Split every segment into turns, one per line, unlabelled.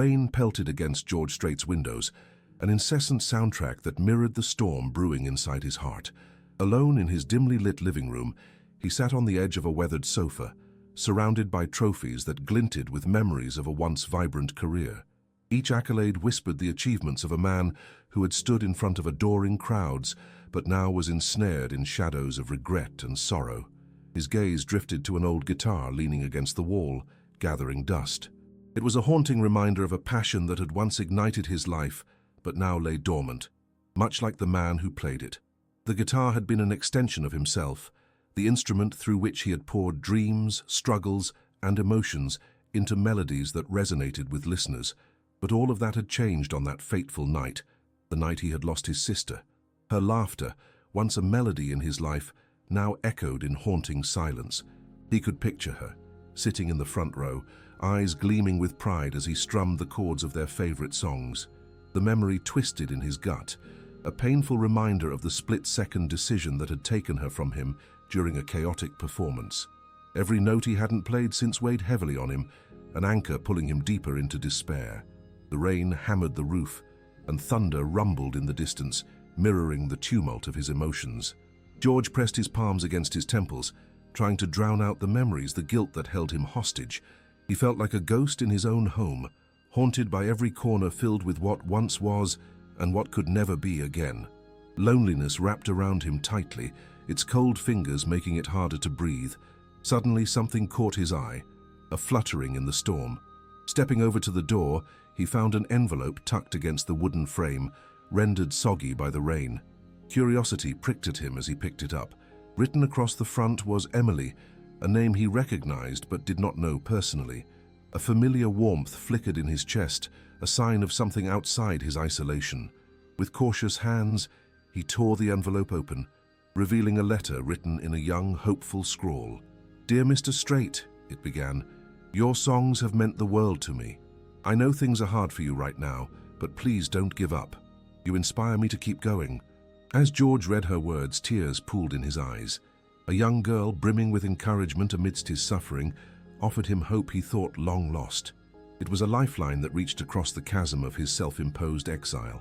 Rain pelted against George Strait's windows, an incessant soundtrack that mirrored the storm brewing inside his heart. Alone in his dimly lit living room, he sat on the edge of a weathered sofa, surrounded by trophies that glinted with memories of a once vibrant career. Each accolade whispered the achievements of a man who had stood in front of adoring crowds, but now was ensnared in shadows of regret and sorrow. His gaze drifted to an old guitar leaning against the wall, gathering dust. It was a haunting reminder of a passion that had once ignited his life, but now lay dormant, much like the man who played it. The guitar had been an extension of himself, the instrument through which he had poured dreams, struggles, and emotions into melodies that resonated with listeners. But all of that had changed on that fateful night, the night he had lost his sister. Her laughter, once a melody in his life, now echoed in haunting silence. He could picture her, sitting in the front row, eyes gleaming with pride as he strummed the chords of their favorite songs. The memory twisted in his gut, a painful reminder of the split-second decision that had taken her from him during a chaotic performance. Every note he hadn't played since weighed heavily on him, an anchor pulling him deeper into despair. The rain hammered the roof, and thunder rumbled in the distance, mirroring the tumult of his emotions. George pressed his palms against his temples, trying to drown out the memories, the guilt that held him hostage. He felt like a ghost in his own home, haunted by every corner filled with what once was and what could never be again. Loneliness wrapped around him tightly, its cold fingers making it harder to breathe. Suddenly something caught his eye, a fluttering in the storm. Stepping over to the door, he found an envelope tucked against the wooden frame, rendered soggy by the rain. Curiosity pricked at him as he picked it up. Written across the front was Emily, a name he recognized but did not know personally. A familiar warmth flickered in his chest, a sign of something outside his isolation. With cautious hands, he tore the envelope open, revealing a letter written in a young, hopeful scrawl. "Dear Mr. Strait," it began, "your songs have meant the world to me. I know things are hard for you right now, but please don't give up. You inspire me to keep going." As George read her words, tears pooled in his eyes. A young girl, brimming with encouragement amidst his suffering, offered him hope he thought long lost. It was a lifeline that reached across the chasm of his self-imposed exile.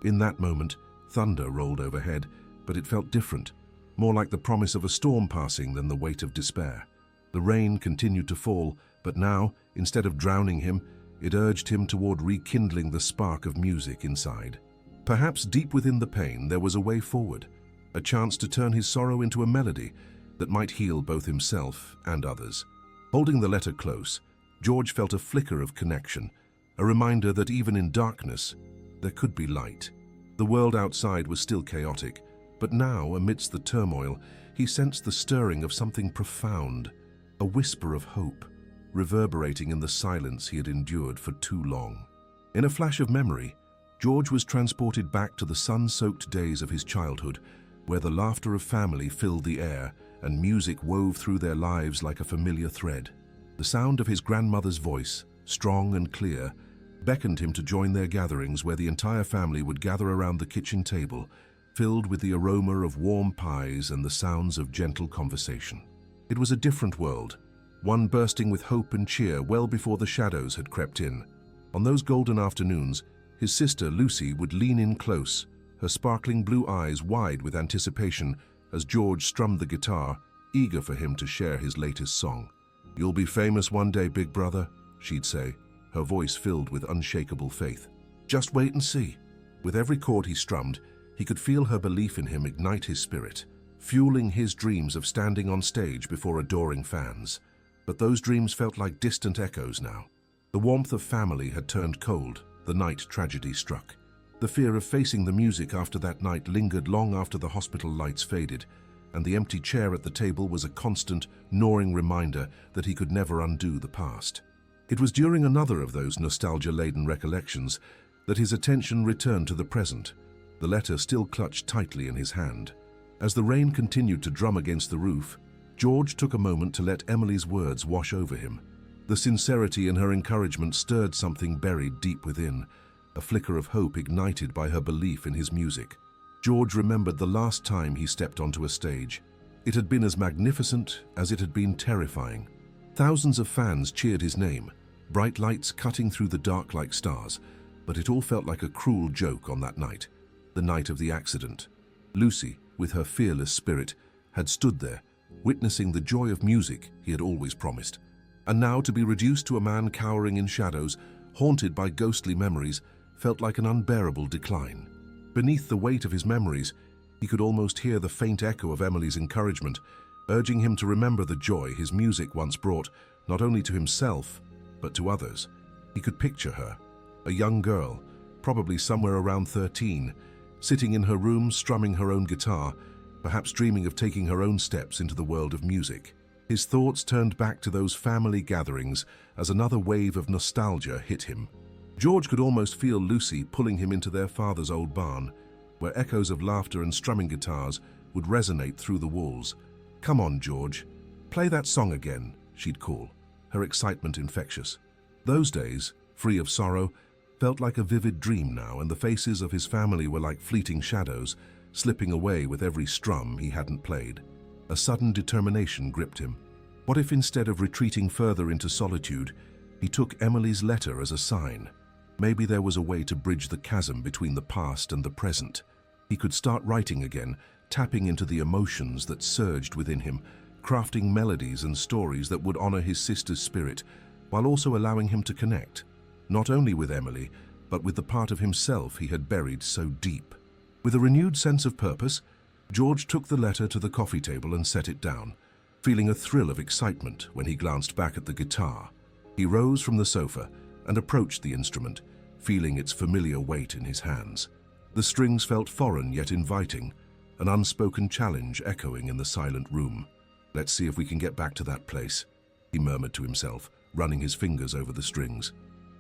In that moment, thunder rolled overhead, but it felt different, more like the promise of a storm passing than the weight of despair. The rain continued to fall, but now, instead of drowning him, it urged him toward rekindling the spark of music inside. Perhaps deep within the pain there was a way forward, a chance to turn his sorrow into a melody that might heal both himself and others. Holding the letter close, George felt a flicker of connection, a reminder that even in darkness, there could be light. The world outside was still chaotic, but now, amidst the turmoil, he sensed the stirring of something profound, a whisper of hope, reverberating in the silence he had endured for too long. In a flash of memory, George was transported back to the sun-soaked days of his childhood, where the laughter of family filled the air and music wove through their lives like a familiar thread. The sound of his grandmother's voice, strong and clear, beckoned him to join their gatherings where the entire family would gather around the kitchen table, filled with the aroma of warm pies and the sounds of gentle conversation. It was a different world, one bursting with hope and cheer well before the shadows had crept in. On those golden afternoons, his sister Lucy would lean in close, her sparkling blue eyes wide with anticipation as George strummed the guitar, eager for him to share his latest song. "You'll be famous one day, big brother," she'd say, her voice filled with unshakable faith. "Just wait and see." With every chord he strummed, he could feel her belief in him ignite his spirit, fueling his dreams of standing on stage before adoring fans. But those dreams felt like distant echoes now. The warmth of family had turned cold the night tragedy struck. The fear of facing the music after that night lingered long after the hospital lights faded, and the empty chair at the table was a constant, gnawing reminder that he could never undo the past. It was during another of those nostalgia-laden recollections that his attention returned to the present, the letter still clutched tightly in his hand. As the rain continued to drum against the roof, George took a moment to let Emily's words wash over him. The sincerity in her encouragement stirred something buried deep within, a flicker of hope ignited by her belief in his music. George remembered the last time he stepped onto a stage. It had been as magnificent as it had been terrifying. Thousands of fans cheered his name, bright lights cutting through the dark like stars, but it all felt like a cruel joke on that night, the night of the accident. Lucy, with her fearless spirit, had stood there, witnessing the joy of music he had always promised. And now to be reduced to a man cowering in shadows, haunted by ghostly memories, felt like an unbearable decline. Beneath the weight of his memories, he could almost hear the faint echo of Emily's encouragement, urging him to remember the joy his music once brought, not only to himself, but to others. He could picture her, a young girl, probably somewhere around 13, sitting in her room strumming her own guitar, perhaps dreaming of taking her own steps into the world of music. His thoughts turned back to those family gatherings as another wave of nostalgia hit him. George could almost feel Lucy pulling him into their father's old barn, where echoes of laughter and strumming guitars would resonate through the walls. "Come on, George, play that song again," she'd call, her excitement infectious. Those days, free of sorrow, felt like a vivid dream now, and the faces of his family were like fleeting shadows, slipping away with every strum he hadn't played. A sudden determination gripped him. What if instead of retreating further into solitude, he took Emily's letter as a sign? Maybe there was a way to bridge the chasm between the past and the present. He could start writing again, tapping into the emotions that surged within him, crafting melodies and stories that would honor his sister's spirit, while also allowing him to connect, not only with Emily, but with the part of himself he had buried so deep. With a renewed sense of purpose, George took the letter to the coffee table and set it down, feeling a thrill of excitement when he glanced back at the guitar. He rose from the sofa and approached the instrument, feeling its familiar weight in his hands. The strings felt foreign yet inviting, an unspoken challenge echoing in the silent room. "Let's see if we can get back to that place," he murmured to himself, running his fingers over the strings.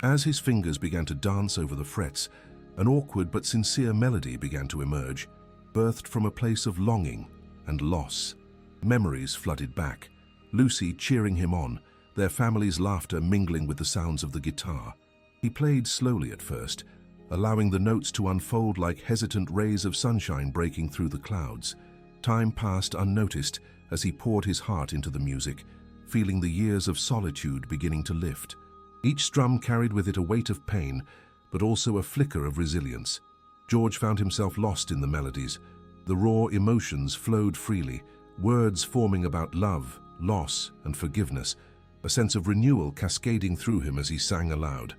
As his fingers began to dance over the frets, an awkward but sincere melody began to emerge, birthed from a place of longing and loss. Memories flooded back, Lucy cheering him on, their family's laughter mingling with the sounds of the guitar. He played slowly at first, allowing the notes to unfold like hesitant rays of sunshine breaking through the clouds. Time passed unnoticed as he poured his heart into the music, feeling the years of solitude beginning to lift. Each strum carried with it a weight of pain, but also a flicker of resilience. George found himself lost in the melodies. The raw emotions flowed freely, words forming about love, loss, and forgiveness, a sense of renewal cascading through him as he sang aloud.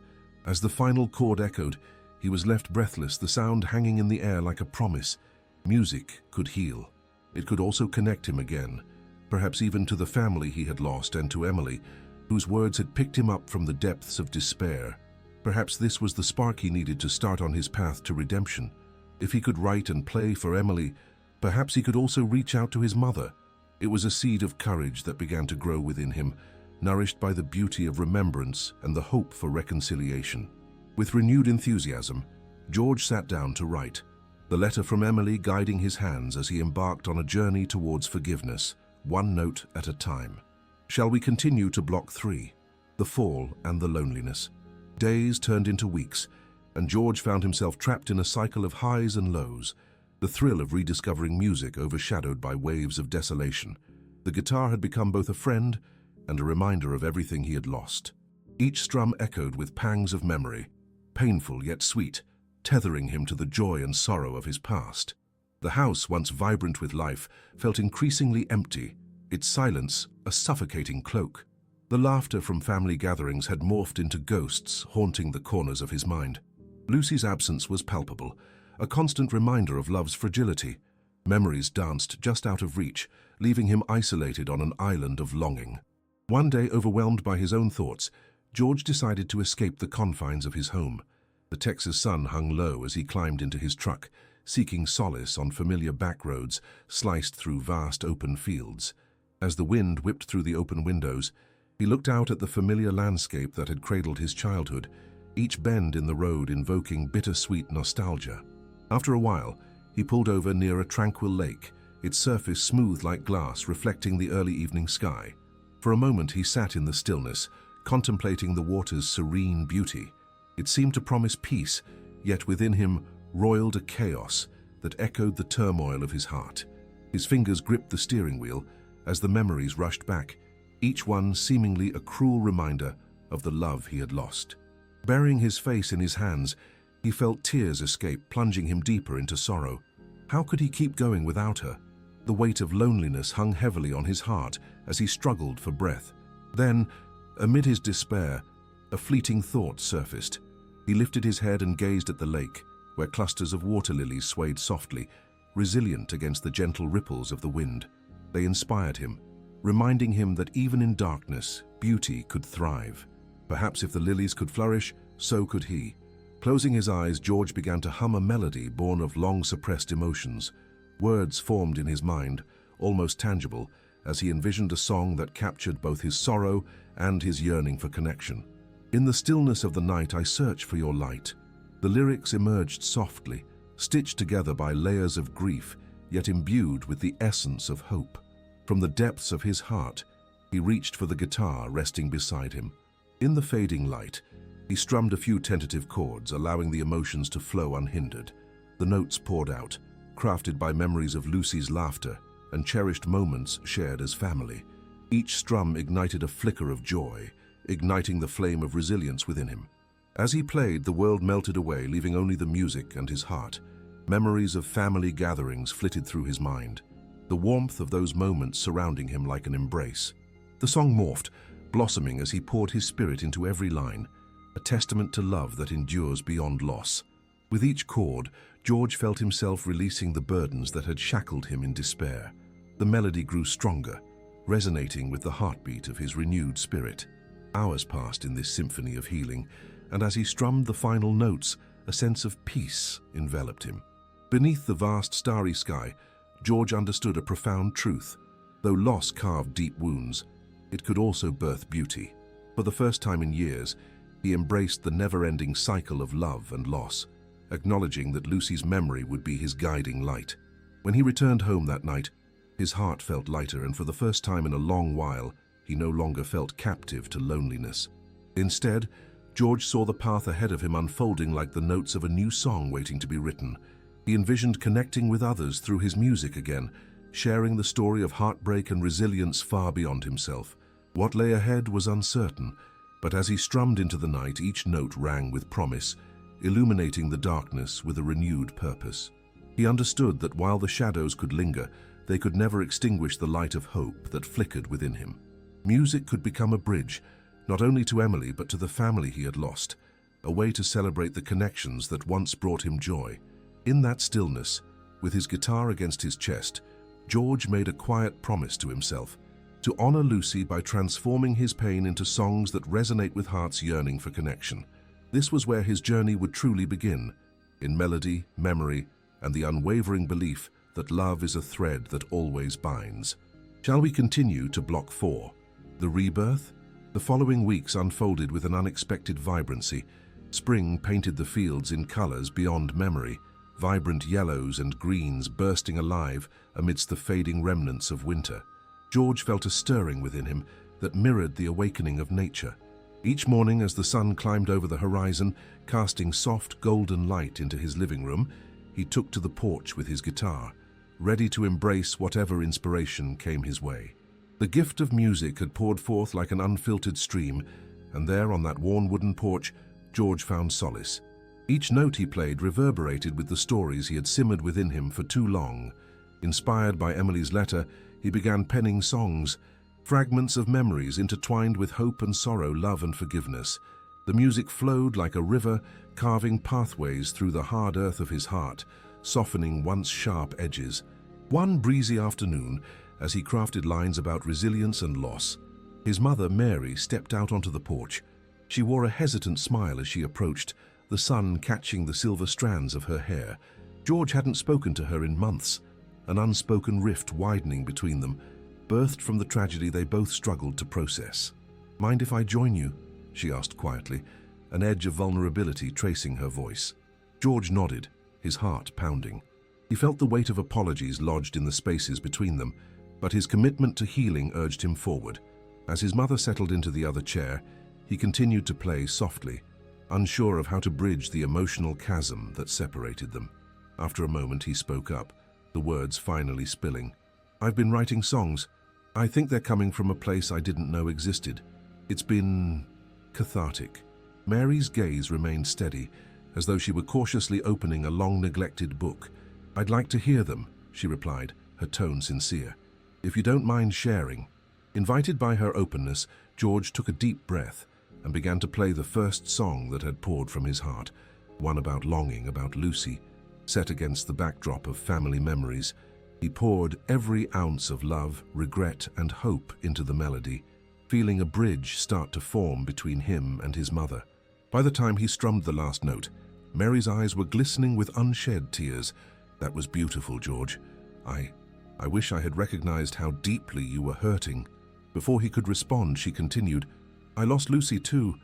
As the final chord echoed, he was left breathless, the sound hanging in the air like a promise. Music could heal. It could also connect him again, perhaps even to the family he had lost and to Emily, whose words had picked him up from the depths of despair. Perhaps this was the spark he needed to start on his path to redemption. If he could write and play for Emily, perhaps he could also reach out to his mother. It was a seed of courage that began to grow within him, nourished by the beauty of remembrance and the hope for reconciliation. With renewed enthusiasm, George sat down to write, the letter from Emily guiding his hands as he embarked on a journey towards forgiveness, one note at a time. Shall we continue to Block 3? The Fall and the Loneliness. Days turned into weeks, and George found himself trapped in a cycle of highs and lows, the thrill of rediscovering music overshadowed by waves of desolation. The guitar had become both a friend and a reminder of everything he had lost. Each strum echoed with pangs of memory, painful yet sweet, tethering him to the joy and sorrow of his past. The house, once vibrant with life, felt increasingly empty, its silence a suffocating cloak. The laughter from family gatherings had morphed into ghosts haunting the corners of his mind. Lucy's absence was palpable, a constant reminder of love's fragility. Memories danced just out of reach, leaving him isolated on an island of longing. One day, overwhelmed by his own thoughts, George decided to escape the confines of his home. The Texas sun hung low as he climbed into his truck, seeking solace on familiar back roads sliced through vast open fields. As the wind whipped through the open windows, he looked out at the familiar landscape that had cradled his childhood, each bend in the road invoking bittersweet nostalgia. After a while, he pulled over near a tranquil lake, its surface smooth like glass reflecting the early evening sky. For a moment he sat in the stillness, contemplating the water's serene beauty. It seemed to promise peace, yet within him roiled a chaos that echoed the turmoil of his heart. His fingers gripped the steering wheel as the memories rushed back, each one seemingly a cruel reminder of the love he had lost. Burying his face in his hands, he felt tears escape, plunging him deeper into sorrow. How could he keep going without her? The weight of loneliness hung heavily on his heart as he struggled for breath. Then, amid his despair, a fleeting thought surfaced. He lifted his head and gazed at the lake, where clusters of water lilies swayed softly, resilient against the gentle ripples of the wind. They inspired him, reminding him that even in darkness, beauty could thrive. Perhaps if the lilies could flourish, so could he. Closing his eyes, George began to hum a melody born of long-suppressed emotions. Words formed in his mind, almost tangible, as he envisioned a song that captured both his sorrow and his yearning for connection. In the stillness of the night, I search for your light. The lyrics emerged softly, stitched together by layers of grief, yet imbued with the essence of hope. From the depths of his heart, he reached for the guitar resting beside him. In the fading light, he strummed a few tentative chords, allowing the emotions to flow unhindered. The notes poured out, crafted by memories of Lucy's laughter and cherished moments shared as family. Each strum ignited a flicker of joy, igniting the flame of resilience within him. As he played, the world melted away, leaving only the music and his heart. Memories of family gatherings flitted through his mind, the warmth of those moments surrounding him like an embrace. The song morphed, blossoming as he poured his spirit into every line, a testament to love that endures beyond loss. With each chord, George felt himself releasing the burdens that had shackled him in despair. The melody grew stronger, resonating with the heartbeat of his renewed spirit. Hours passed in this symphony of healing, and as he strummed the final notes, a sense of peace enveloped him. Beneath the vast starry sky, George understood a profound truth. Though loss carved deep wounds, it could also birth beauty. For the first time in years, he embraced the never-ending cycle of love and loss, acknowledging that Lucy's memory would be his guiding light. When he returned home that night, his heart felt lighter, and for the first time in a long while, he no longer felt captive to loneliness. Instead, George saw the path ahead of him unfolding like the notes of a new song waiting to be written. He envisioned connecting with others through his music again, sharing the story of heartbreak and resilience far beyond himself. What lay ahead was uncertain, but as he strummed into the night, each note rang with promise, illuminating the darkness with a renewed purpose. He understood that while the shadows could linger, they could never extinguish the light of hope that flickered within him. Music could become a bridge, not only to Emily but to the family he had lost, a way to celebrate the connections that once brought him joy. In that stillness, with his guitar against his chest, George made a quiet promise to himself, to honor Lucy by transforming his pain into songs that resonate with heart's yearning for connection. This was where his journey would truly begin, in melody, memory, and the unwavering belief that love is a thread that always binds. Shall we continue to Block 4? The rebirth? The following weeks unfolded with an unexpected vibrancy. Spring painted the fields in colors beyond memory, vibrant yellows and greens bursting alive amidst the fading remnants of winter. George felt a stirring within him that mirrored the awakening of nature. Each morning, as the sun climbed over the horizon, casting soft golden light into his living room, he took to the porch with his guitar, ready to embrace whatever inspiration came his way. The gift of music had poured forth like an unfiltered stream, and there on that worn wooden porch, George found solace. Each note he played reverberated with the stories he had simmered within him for too long. Inspired by Emily's letter, he began penning songs, fragments of memories intertwined with hope and sorrow, love and forgiveness. The music flowed like a river, carving pathways through the hard earth of his heart, softening once sharp edges. One breezy afternoon, as he crafted lines about resilience and loss, his mother, Mary, stepped out onto the porch. She wore a hesitant smile as she approached, the sun catching the silver strands of her hair. George hadn't spoken to her in months, an unspoken rift widening between them, birthed from the tragedy they both struggled to process. "Mind if I join you?" she asked quietly, an edge of vulnerability tracing her voice. George nodded, his heart pounding. He felt the weight of apologies lodged in the spaces between them, but his commitment to healing urged him forward. As his mother settled into the other chair, he continued to play softly, unsure of how to bridge the emotional chasm that separated them. After a moment, he spoke up, the words finally spilling. "I've been writing songs. I think they're coming from a place I didn't know existed. It's been cathartic. Mary's gaze remained steady, as though she were cautiously opening a long-neglected book. "I'd like to hear them," she replied, her tone sincere. "If you don't mind sharing." Invited by her openness, George took a deep breath and began to play the first song that had poured from his heart, one about longing, about Lucy. Set against the backdrop of family memories, he poured every ounce of love, regret, and hope into the melody, feeling a bridge start to form between him and his mother. By the time he strummed the last note, Mary's eyes were glistening with unshed tears. "That was beautiful, George. I wish I had recognized how deeply you were hurting." Before he could respond, she continued, "I lost Lucy too.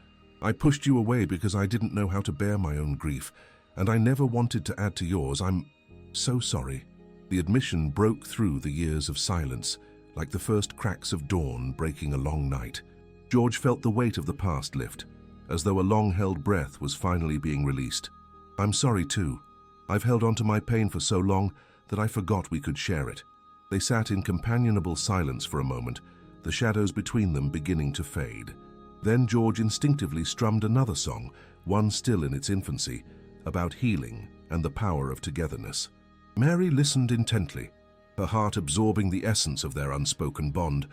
I pushed you away because I didn't know how to bear my own grief, and I never wanted to add to yours. I'm so sorry." The admission broke through the years of silence, like the first cracks of dawn breaking a long night. George felt the weight of the past lift, as though a long-held breath was finally being released. "I'm sorry too. I've held on to my pain for so long that I forgot we could share it." They sat in companionable silence for a moment, the shadows between them beginning to fade. Then George instinctively strummed another song, one still in its infancy, about healing and the power of togetherness. Mary listened intently, her heart absorbing the essence of their unspoken bond,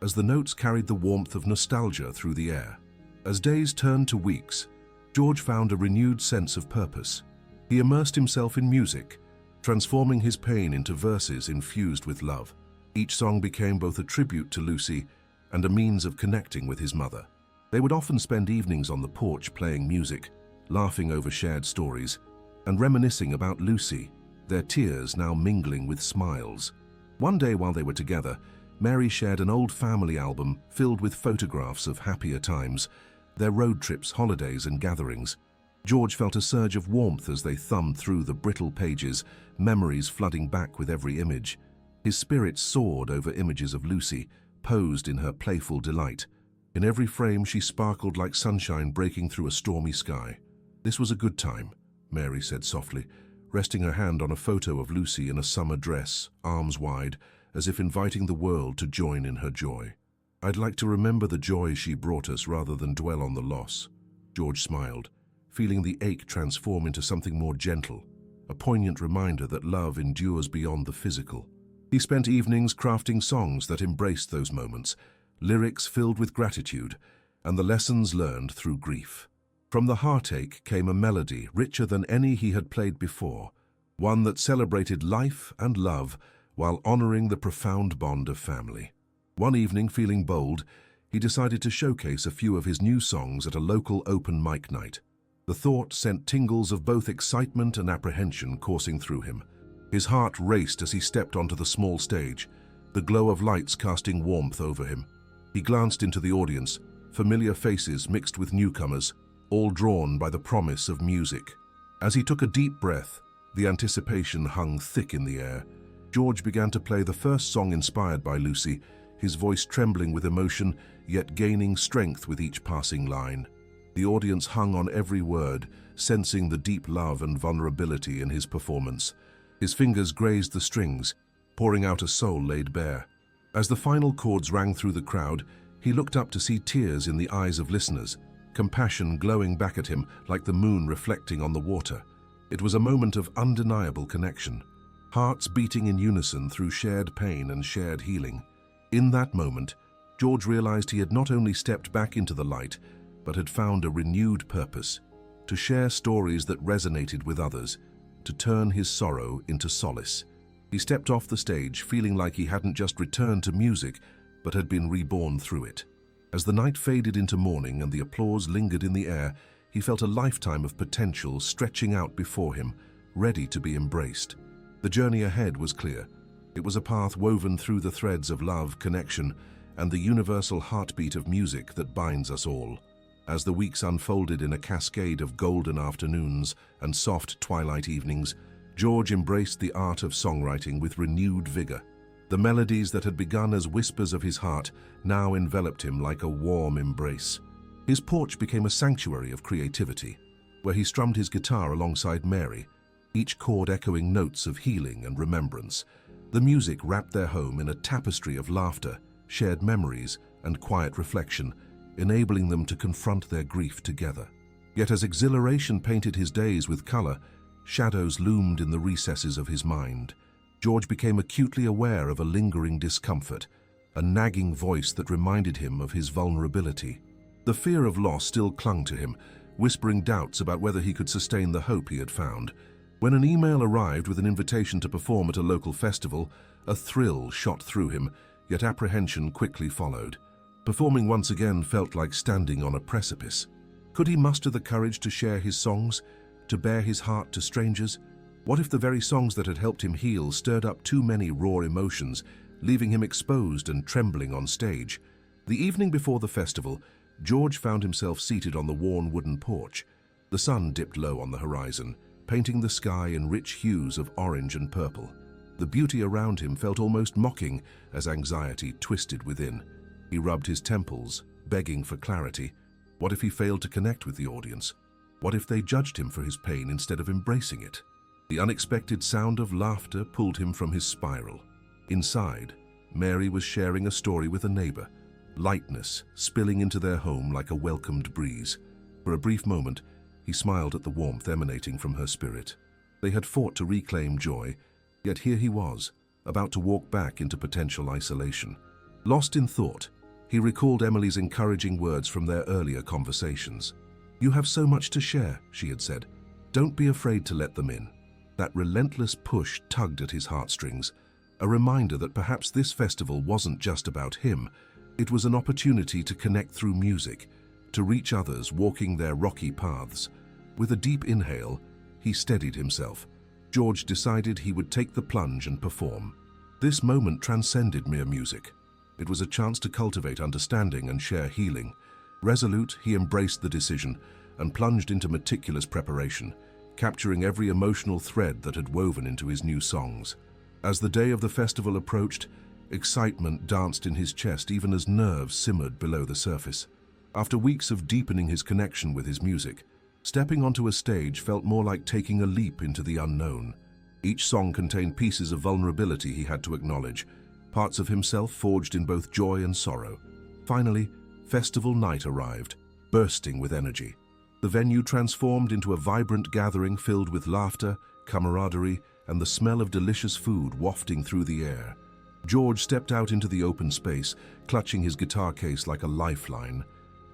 as the notes carried the warmth of nostalgia through the air. As days turned to weeks, George found a renewed sense of purpose. He immersed himself in music, transforming his pain into verses infused with love. Each song became both a tribute to Lucy and a means of connecting with his mother. They would often spend evenings on the porch playing music, laughing over shared stories, and reminiscing about Lucy, their tears now mingling with smiles. One day while they were together, Mary shared an old family album filled with photographs of happier times, their road trips, holidays, and gatherings. George felt a surge of warmth as they thumbed through the brittle pages, memories flooding back with every image. His spirit soared over images of Lucy, posed in her playful delight. In every frame she sparkled like sunshine breaking through a stormy sky. "This was a good time," Mary said softly, resting her hand on a photo of Lucy in a summer dress, arms wide, as if inviting the world to join in her joy. "I'd like to remember the joy she brought us rather than dwell on the loss." George smiled, feeling the ache transform into something more gentle, a poignant reminder that love endures beyond the physical. He spent evenings crafting songs that embraced those moments, lyrics filled with gratitude, and the lessons learned through grief. From the heartache came a melody richer than any he had played before, one that celebrated life and love while honoring the profound bond of family. One evening, feeling bold, he decided to showcase a few of his new songs at a local open mic night. The thought sent tingles of both excitement and apprehension coursing through him. His heart raced as he stepped onto the small stage, the glow of lights casting warmth over him. He glanced into the audience, familiar faces mixed with newcomers, all drawn by the promise of music. As he took a deep breath, the anticipation hung thick in the air. George began to play the first song inspired by Lucy, his voice trembling with emotion, yet gaining strength with each passing line. The audience hung on every word, sensing the deep love and vulnerability in his performance. His fingers grazed the strings, pouring out a soul laid bare. As the final chords rang through the crowd, he looked up to see tears in the eyes of listeners, compassion glowing back at him like the moon reflecting on the water. It was a moment of undeniable connection, hearts beating in unison through shared pain and shared healing. In that moment, George realized he had not only stepped back into the light, but had found a renewed purpose, to share stories that resonated with others, to turn his sorrow into solace. He stepped off the stage feeling like he hadn't just returned to music, but had been reborn through it. As the night faded into morning and the applause lingered in the air, he felt a lifetime of potential stretching out before him, ready to be embraced. The journey ahead was clear. It was a path woven through the threads of love, connection, and the universal heartbeat of music that binds us all. As the weeks unfolded in a cascade of golden afternoons and soft twilight evenings, George embraced the art of songwriting with renewed vigor. The melodies that had begun as whispers of his heart now enveloped him like a warm embrace. His porch became a sanctuary of creativity, where he strummed his guitar alongside Mary, each chord echoing notes of healing and remembrance. The music wrapped their home in a tapestry of laughter, shared memories, and quiet reflection, enabling them to confront their grief together. Yet as exhilaration painted his days with color, shadows loomed in the recesses of his mind. George became acutely aware of a lingering discomfort, a nagging voice that reminded him of his vulnerability. The fear of loss still clung to him, whispering doubts about whether he could sustain the hope he had found. When an email arrived with an invitation to perform at a local festival, a thrill shot through him, yet apprehension quickly followed. Performing once again felt like standing on a precipice. Could he muster the courage to share his songs, to bare his heart to strangers? What if the very songs that had helped him heal stirred up too many raw emotions, leaving him exposed and trembling on stage? The evening before the festival, George found himself seated on the worn wooden porch. The sun dipped low on the horizon, painting the sky in rich hues of orange and purple. The beauty around him felt almost mocking as anxiety twisted within. He rubbed his temples, begging for clarity. What if he failed to connect with the audience? What if they judged him for his pain instead of embracing it? The unexpected sound of laughter pulled him from his spiral. Inside, Mary was sharing a story with a neighbor, lightness spilling into their home like a welcomed breeze. For a brief moment, he smiled at the warmth emanating from her spirit. They had fought to reclaim joy, yet here he was, about to walk back into potential isolation. Lost in thought, he recalled Emily's encouraging words from their earlier conversations. "You have so much to share," she had said. "Don't be afraid to let them in." That relentless push tugged at his heartstrings, a reminder that perhaps this festival wasn't just about him. It was an opportunity to connect through music, to reach others walking their rocky paths. With a deep inhale, he steadied himself. George decided he would take the plunge and perform. This moment transcended mere music. It was a chance to cultivate understanding and share healing. Resolute, he embraced the decision and plunged into meticulous preparation, capturing every emotional thread that had woven into his new songs. As the day of the festival approached, excitement danced in his chest even as nerves simmered below the surface. After weeks of deepening his connection with his music, stepping onto a stage felt more like taking a leap into the unknown. Each song contained pieces of vulnerability he had to acknowledge, parts of himself forged in both joy and sorrow. Finally, festival night arrived, bursting with energy. The venue transformed into a vibrant gathering filled with laughter, camaraderie, and the smell of delicious food wafting through the air. George stepped out into the open space, clutching his guitar case like a lifeline.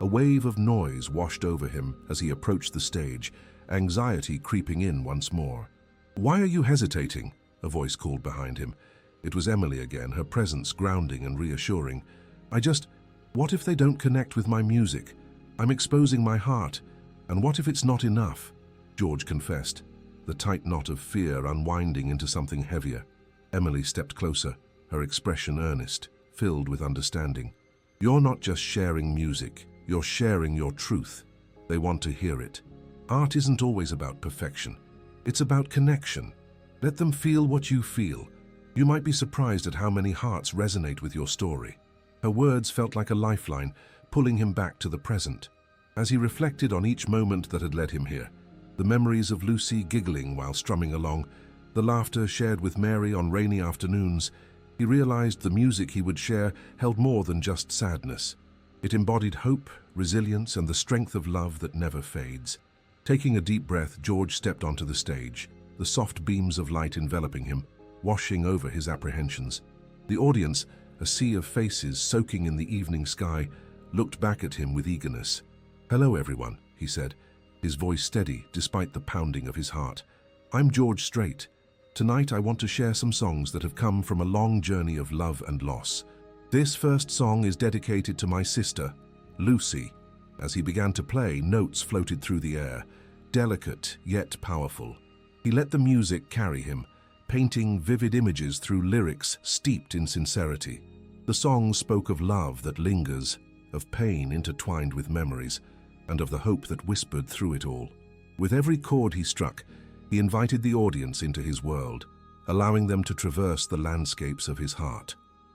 A wave of noise washed over him as he approached the stage, anxiety creeping in once more. "Why are you hesitating?" a voice called behind him. It was Emily again, her presence grounding and reassuring. What if they don't connect with my music? I'm exposing my heart. And what if it's not enough?" George confessed, the tight knot of fear unwinding into something heavier. Emily stepped closer, her expression earnest, filled with understanding. "You're not just sharing music, you're sharing your truth. They want to hear it. Art isn't always about perfection. It's about connection. Let them feel what you feel. You might be surprised at how many hearts resonate with your story." Her words felt like a lifeline, pulling him back to the present. As he reflected on each moment that had led him here, the memories of Lucy giggling while strumming along, the laughter shared with Mary on rainy afternoons, he realized the music he would share held more than just sadness. It embodied hope, resilience, and the strength of love that never fades. Taking a deep breath, George stepped onto the stage, the soft beams of light enveloping him, washing over his apprehensions. The audience, a sea of faces soaking in the evening sky, looked back at him with eagerness. "Hello, everyone," he said, his voice steady despite the pounding of his heart. "I'm George Strait. Tonight I want to share some songs that have come from a long journey of love and loss. This first song is dedicated to my sister, Lucy." As he began to play, notes floated through the air, delicate yet powerful. He let the music carry him, painting vivid images through lyrics steeped in sincerity. The song spoke of love that lingers, of pain intertwined with memories, and of the hope that whispered through it all. With every chord he struck, he invited the audience into his world, allowing them to traverse the landscapes of his heart.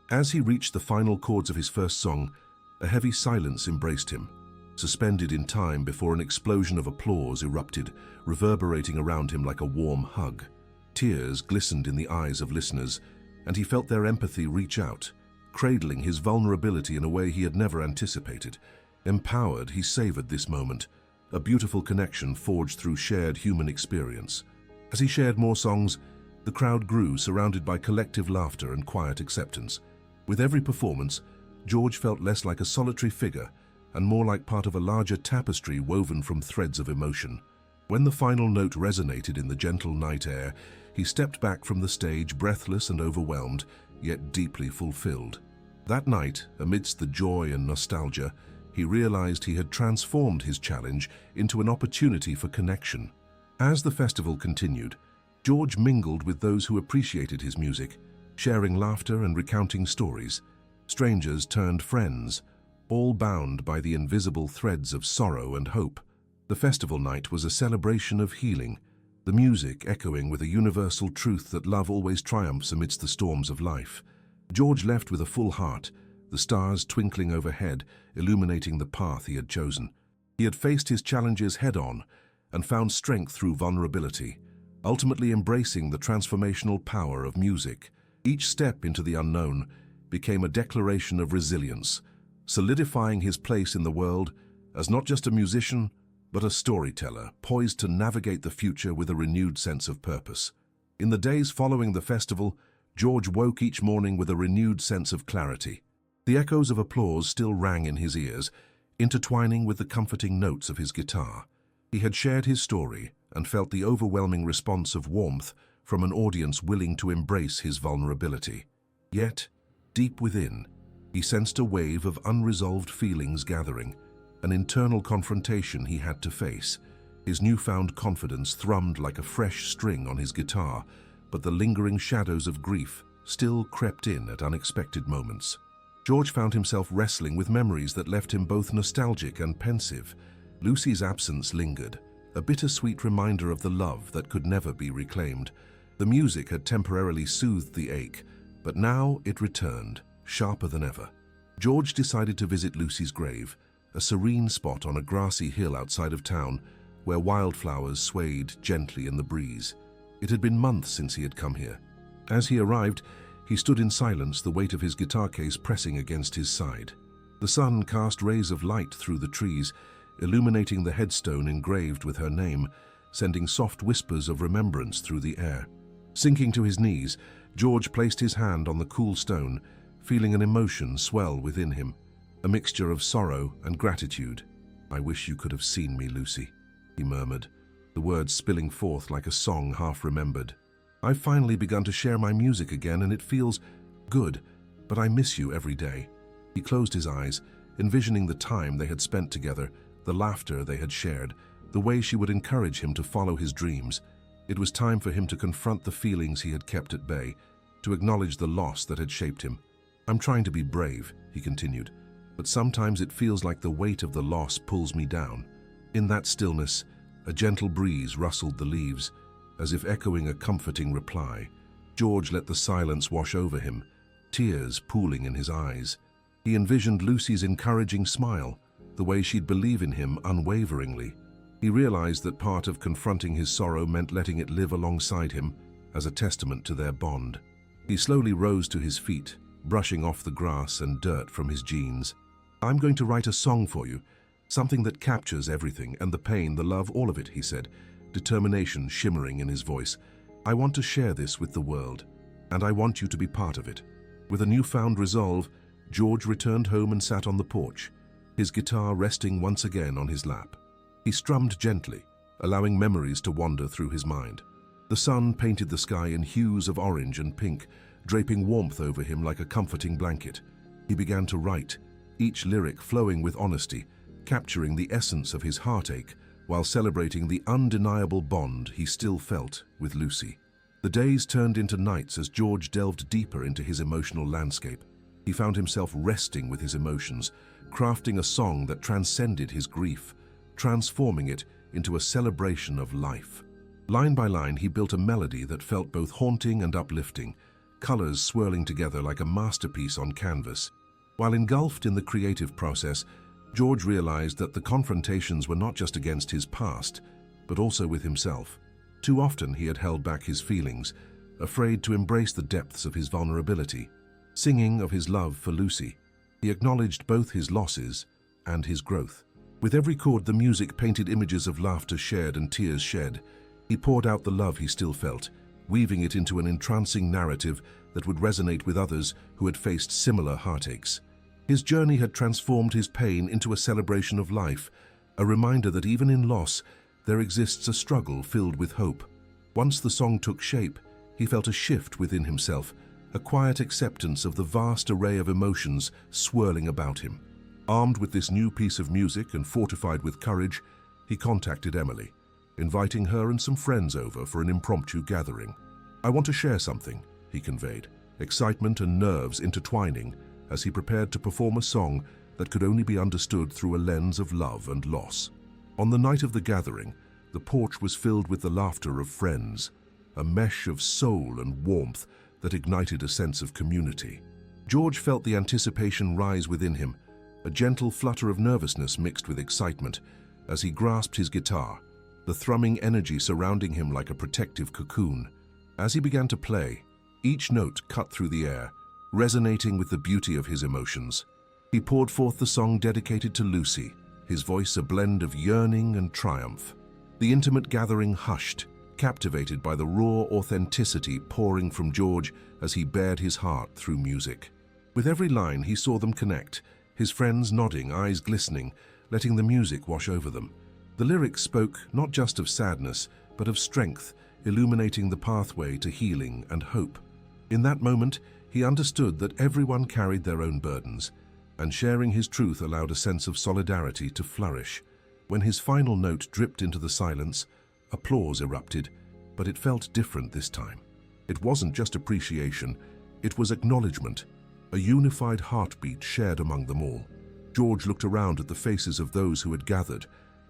As he reached the final chords of his first song, a heavy silence embraced him, suspended in time before an explosion of applause erupted, reverberating around him like a warm hug. Tears glistened in the eyes of listeners, and he felt their empathy reach out, cradling his vulnerability in a way he had never anticipated. Empowered, he savored this moment, a beautiful connection forged through shared human experience. As he shared more songs, the crowd grew, surrounded by collective laughter and quiet acceptance. With every performance, George felt less like a solitary figure and more like part of a larger tapestry woven from threads of emotion. When the final note resonated in the gentle night air, he stepped back from the stage, breathless and overwhelmed, yet deeply fulfilled. That night, amidst the joy and nostalgia, he realized he had transformed his challenge into an opportunity for connection. As the festival continued, George mingled with those who appreciated his music, sharing laughter and recounting stories. Strangers turned friends, all bound by the invisible threads of sorrow and hope. The festival night was a celebration of healing, the music echoing with a universal truth that love always triumphs amidst the storms of life. George left with a full heart, the stars twinkling overhead, illuminating the path he had chosen. He had faced his challenges head-on and found strength through vulnerability, ultimately embracing the transformational power of music. Each step into the unknown became a declaration of resilience, solidifying his place in the world as not just a musician, but a storyteller, poised to navigate the future with a renewed sense of purpose. In the days following the festival, George woke each morning with a renewed sense of clarity. The echoes of applause still rang in his ears, intertwining with the comforting notes of his guitar. He had shared his story and felt the overwhelming response of warmth from an audience willing to embrace his vulnerability. Yet, deep within, he sensed a wave of unresolved feelings gathering, an internal confrontation he had to face. His newfound confidence thrummed like a fresh string on his guitar, but the lingering shadows of grief still crept in at unexpected moments. George found himself wrestling with memories that left him both nostalgic and pensive. Lucy's absence lingered, a bittersweet reminder of the love that could never be reclaimed. The music had temporarily soothed the ache, but now it returned, sharper than ever. George decided to visit Lucy's grave, a serene spot on a grassy hill outside of town where wildflowers swayed gently in the breeze. It had been months since he had come here. As he arrived, he stood in silence, the weight of his guitar case pressing against his side. The sun cast rays of light through the trees, illuminating the headstone engraved with her name, sending soft whispers of remembrance through the air. Sinking to his knees, George placed his hand on the cool stone, feeling an emotion swell within him, a mixture of sorrow and gratitude. "I wish you could have seen me, Lucy," he murmured, the words spilling forth like a song half-remembered. "I've finally begun to share my music again, and it feels good, but I miss you every day." He closed his eyes, envisioning the time they had spent together, the laughter they had shared, the way she would encourage him to follow his dreams. It was time for him to confront the feelings he had kept at bay, to acknowledge the loss that had shaped him. "I'm trying to be brave," he continued, "but sometimes it feels like the weight of the loss pulls me down." In that stillness, a gentle breeze rustled the leaves, as if echoing a comforting reply. George let the silence wash over him, tears pooling in his eyes. He envisioned Lucy's encouraging smile, the way she'd believe in him unwaveringly. He realized that part of confronting his sorrow meant letting it live alongside him as a testament to their bond. He slowly rose to his feet, brushing off the grass and dirt from his jeans. "I'm going to write a song for you, something that captures everything, and the pain, the love, all of it," he said, determination shimmering in his voice. "I want to share this with the world, and I want you to be part of it." With a newfound resolve, George returned home and sat on the porch, his guitar resting once again on his lap. He strummed gently, allowing memories to wander through his mind. The sun painted the sky in hues of orange and pink, draping warmth over him like a comforting blanket. He began to write, each lyric flowing with honesty, capturing the essence of his heartache while celebrating the undeniable bond he still felt with Lucy. The days turned into nights as George delved deeper into his emotional landscape. He found himself resting with his emotions, crafting a song that transcended his grief, transforming it into a celebration of life. Line by line, he built a melody that felt both haunting and uplifting, colors swirling together like a masterpiece on canvas. While engulfed in the creative process, George realized that the confrontations were not just against his past, but also with himself. Too often he had held back his feelings, afraid to embrace the depths of his vulnerability. Singing of his love for Lucy, he acknowledged both his losses and his growth. With every chord, the music painted images of laughter shared and tears shed. He poured out the love he still felt, weaving it into an entrancing narrative that would resonate with others who had faced similar heartaches. His journey had transformed his pain into a celebration of life, a reminder that even in loss, there exists a struggle filled with hope. Once the song took shape, he felt a shift within himself, a quiet acceptance of the vast array of emotions swirling about him. Armed with this new piece of music and fortified with courage, he contacted Emily, inviting her and some friends over for an impromptu gathering. "I want to share something," he conveyed, excitement and nerves intertwining as he prepared to perform a song that could only be understood through a lens of love and loss. On the night of the gathering, the porch was filled with the laughter of friends, a mesh of soul and warmth that ignited a sense of community. George felt the anticipation rise within him, a gentle flutter of nervousness mixed with excitement as he grasped his guitar, the thrumming energy surrounding him like a protective cocoon. As he began to play, each note cut through the air, resonating with the beauty of his emotions. He poured forth the song dedicated to Lucy, his voice a blend of yearning and triumph. The intimate gathering hushed, captivated by the raw authenticity pouring from George as he bared his heart through music. With every line, he saw them connect, his friends nodding, eyes glistening, letting the music wash over them. The lyrics spoke not just of sadness, but of strength, illuminating the pathway to healing and hope. In that moment, he understood that everyone carried their own burdens, and sharing his truth allowed a sense of solidarity to flourish. When his final note dripped into the silence, applause erupted, but it felt different this time. It wasn't just appreciation, it was acknowledgement, a unified heartbeat shared among them all. George looked around at the faces of those who had gathered,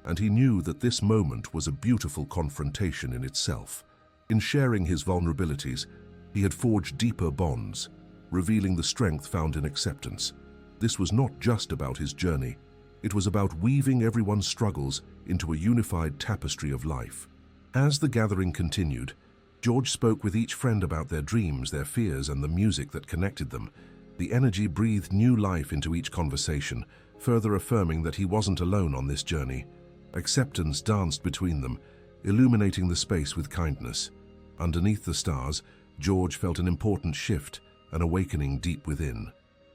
and he knew that this moment was a beautiful confrontation in itself. In sharing his vulnerabilities, he had forged deeper bonds, revealing the strength found in acceptance. This was not just about his journey. It was about weaving everyone's struggles into a unified tapestry of life. As the gathering continued, George spoke with each friend about their dreams, their fears, and the music that connected them. The energy breathed new life into each conversation, further affirming that he wasn't alone on this journey. Acceptance danced between them, illuminating the space with kindness. Underneath the stars, George felt an important shift, an awakening deep within.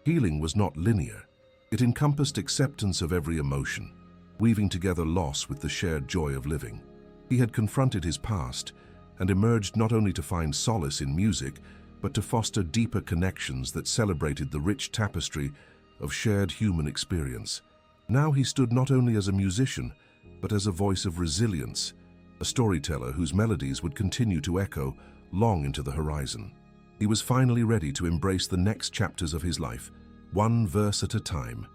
Healing was not linear. It encompassed acceptance of every emotion, weaving together loss with the shared joy of living. He had confronted his past and emerged not only to find solace in music, but to foster deeper connections that celebrated the rich tapestry of shared human experience. Now he stood not only as a musician, but as a voice of resilience, a storyteller whose melodies would continue to echo long into the horizon. He was finally ready to embrace the next chapters of his life, one verse at a time.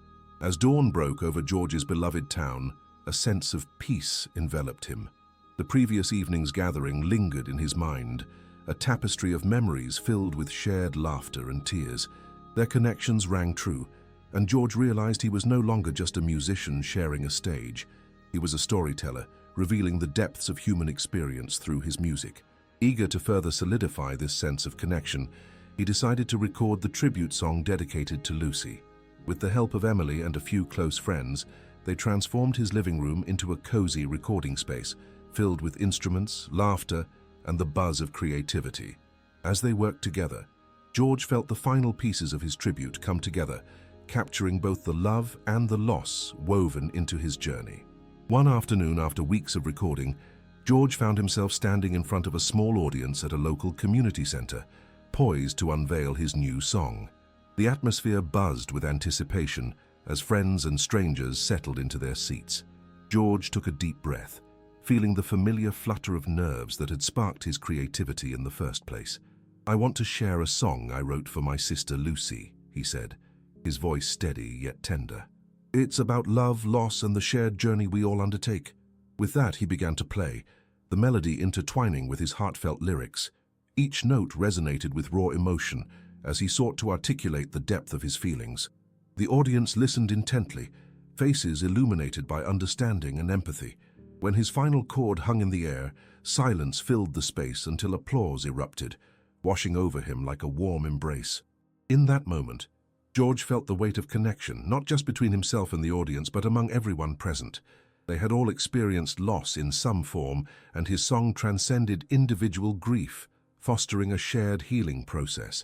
As dawn broke over George's beloved town, a sense of peace enveloped him. The previous evening's gathering lingered in his mind, a tapestry of memories filled with shared laughter and tears. Their connections rang true, and George realized he was no longer just a musician sharing a stage. He was a storyteller, revealing the depths of human experience through his music. Eager to further solidify this sense of connection, he decided to record the tribute song dedicated to Lucy. With the help of Emily and a few close friends, they transformed his living room into a cozy recording space, filled with instruments, laughter, and the buzz of creativity. As they worked together, George felt the final pieces of his tribute come together, capturing both the love and the loss woven into his journey. One afternoon, after weeks of recording, George found himself standing in front of a small audience at a local community center, poised to unveil his new song. The atmosphere buzzed with anticipation as friends and strangers settled into their seats. George took a deep breath, feeling the familiar flutter of nerves that had sparked his creativity in the first place. "I want to share a song I wrote for my sister Lucy," he said, his voice steady yet tender. "It's about love, loss, and the shared journey we all undertake." With that, he began to play, the melody intertwining with his heartfelt lyrics. Each note resonated with raw emotion as he sought to articulate the depth of his feelings. The audience listened intently, faces illuminated by understanding and empathy. When his final chord hung in the air, silence filled the space until applause erupted, washing over him like a warm embrace. In that moment, George felt the weight of connection, not just between himself and the audience, but among everyone present. They had all experienced loss in some form, and his song transcended individual grief, fostering a shared healing process.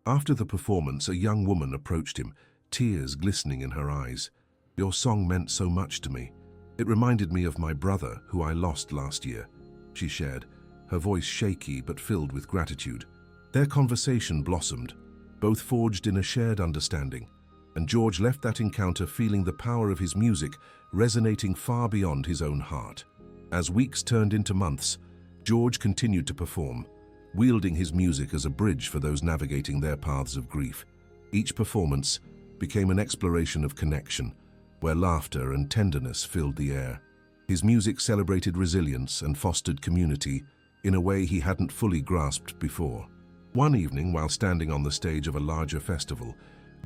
After the performance, a young woman approached him, tears glistening in her eyes. "Your song meant so much to me. It reminded me of my brother, who I lost last year," she shared, her voice shaky but filled with gratitude. Their conversation blossomed, both forged in a shared understanding, and George left that encounter feeling the power of his music resonating far beyond his own heart. As weeks turned into months, George continued to perform, wielding his music as a bridge for those navigating their paths of grief. Each performance became an exploration of connection, where laughter and tenderness filled the air. His music celebrated resilience and fostered community in a way he hadn't fully grasped before. One evening, while standing on the stage of a larger festival,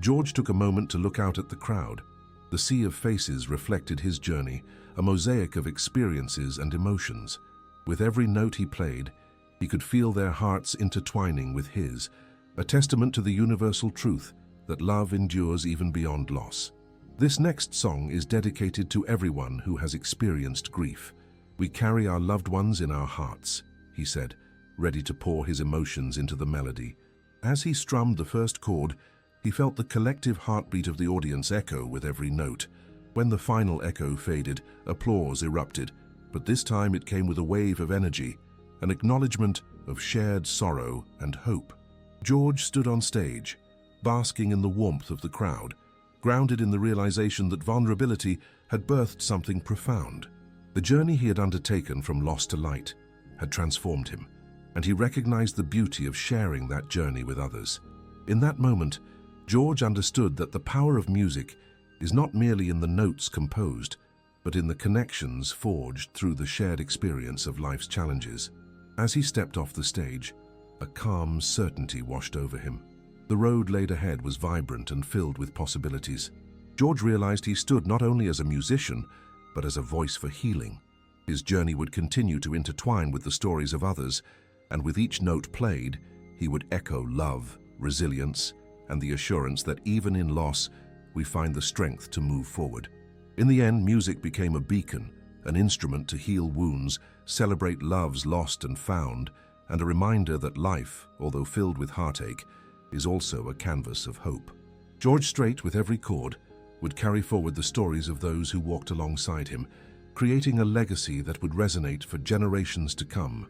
George took a moment to look out at the crowd. The sea of faces reflected his journey, a mosaic of experiences and emotions. With every note he played, he could feel their hearts intertwining with his, a testament to the universal truth that love endures even beyond loss. This next song is dedicated to everyone who has experienced grief. "We carry our loved ones in our hearts," he said, ready to pour his emotions into the melody. As he strummed the first chord, he felt the collective heartbeat of the audience echo with every note. When the final echo faded, applause erupted, but this time it came with a wave of energy, an acknowledgement of shared sorrow and hope. George stood on stage, basking in the warmth of the crowd, grounded in the realization that vulnerability had birthed something profound. The journey he had undertaken from loss to light had transformed him, and he recognized the beauty of sharing that journey with others. In that moment, George understood that the power of music is not merely in the notes composed, but in the connections forged through the shared experience of life's challenges. As he stepped off the stage, a calm certainty washed over him. The road laid ahead was vibrant and filled with possibilities. George realized he stood not only as a musician, but as a voice for healing. His journey would continue to intertwine with the stories of others, and with each note played, he would echo love, resilience, and the assurance that even in loss, we find the strength to move forward. In the end, music became a beacon, an instrument to heal wounds, celebrate loves lost and found, and a reminder that life, although filled with heartache, is also a canvas of hope. George Strait, with every chord, would carry forward the stories of those who walked alongside him, creating a legacy that would resonate for generations to come.